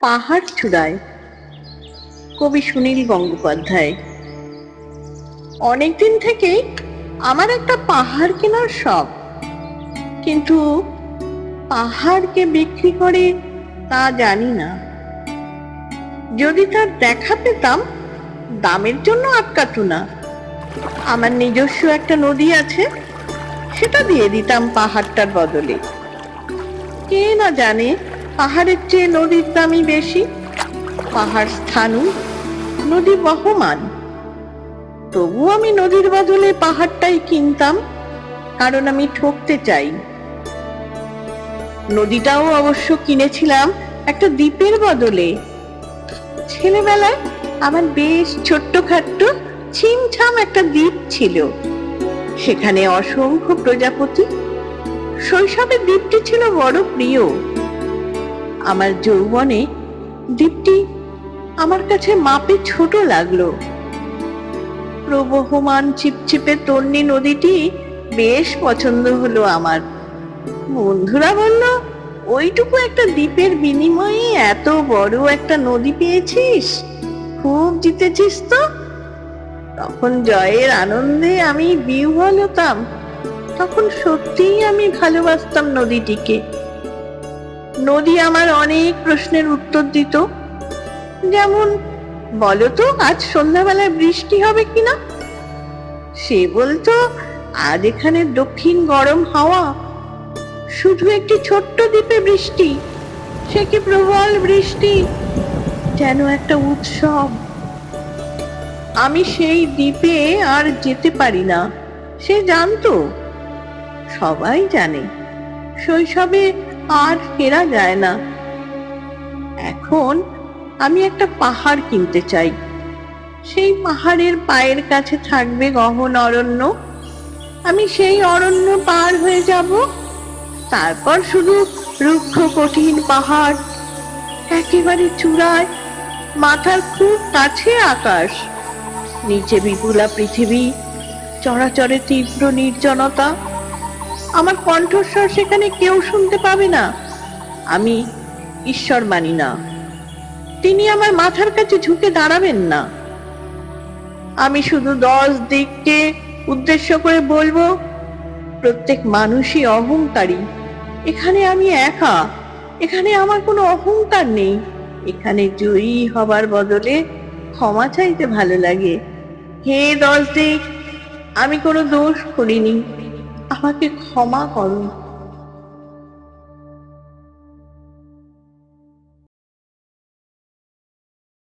পাহাড় চূড়ায়, কবি সুনীল গঙ্গোপাধ্যায়। অনেকদিন থেকেই আমার একটা পাহাড় কেনার শখ, কিন্তু পাহাড়কে বিক্রি করে তা জানি না। যদি তার দেখা পেতাম, দামের জন্য আটকাতো না। আমার নিজস্ব একটা নদী আছে, সেটা দিয়ে দিতাম পাহাড়টার বদলে। কে না জানে পাহাড়ের চেয়ে নদীর দামই বেশি। পাহাড় স্থাণু, নদী বহমান। তবু আমি নদীর বদলে পাহাড়টাই কিনতাম, কারণ আমি ঠকতে চাই। নদীটাও অবশ্য কিনেছিলাম একটা দ্বীপের বদলে। ছেলেবেলায় আমার বেশ ছোট্টখাট্ট ছিমছাম একটা দ্বীপ ছিল, সেখানে অসংখ্য প্রজাপতি। শৈশবে দ্বীপটি ছিল বড় প্রিয়। আমার যৌবনে দ্বীপটি আমার কাছে মাপে ছোট লাগলো। প্রবহমান চিপচিপে তন্নি নদীটি বেশ পছন্দ হলো আমার। বন্ধুরা বলল, ওইটুকু একটা দ্বীপের বিনিময়ে এত বড় একটা নদী পেয়েছিস, খুব জিতেছিস তো। তখন জয়ের আনন্দে আমি বিহ্বল হতাম। তখন সত্যিই আমি ভালোবাসতাম নদীটিকে। নদী আমার অনেক প্রশ্নের উত্তর দিত, যেমন, বলতো আজ সন্ধ্যাবেলায় বৃষ্টি হবে কিনা। সে বলতো, আজ এখানে দক্ষিণ গরম হাওয়া, শুধু একটি ছোট্ট দ্বীপে বৃষ্টি, সে কি প্রবল বৃষ্টি, যেন একটা উৎসব। আমি সেই দ্বীপে আর যেতে পারি না, সে জানতো। সবাই জানে, শৈশবে আর ফেরা যায় না। এখন আমি একটা পাহাড় কিনতে চাই। সেই পাহাড়ের পায়ের কাছে থাকবে গহন অরণ্য। আমি সেই অরণ্য পার হয়ে যাব, তারপর শুধু রুক্ষ কঠিন পাহাড়, একেবারে চূড়ায়, মাথার খুব কাছে আকাশ, নিচে বিপুলা পৃথিবী, চরাচরে তীব্র নির্জনতা। আমার কণ্ঠস্বর সেখানে কেউ শুনতে পাবে না। আমি ঈশ্বর মানি না, তিনি আমার মাথার কাছে ঝুঁকে দাঁড়াবেন না। আমি শুধু 10 দিককে উদ্দেশ্য করে বলবো, প্রত্যেক মানুষই অহংকারী। এখানে আমি একা, এখানে আমার কোনো অহংকার নেই। এখানে জয়ী হবার বদলে ক্ষমা চাইতে ভালো লাগে। হে 10 দিক, আমি কোনো দোষ করিনি, আমাকে ক্ষমা করো।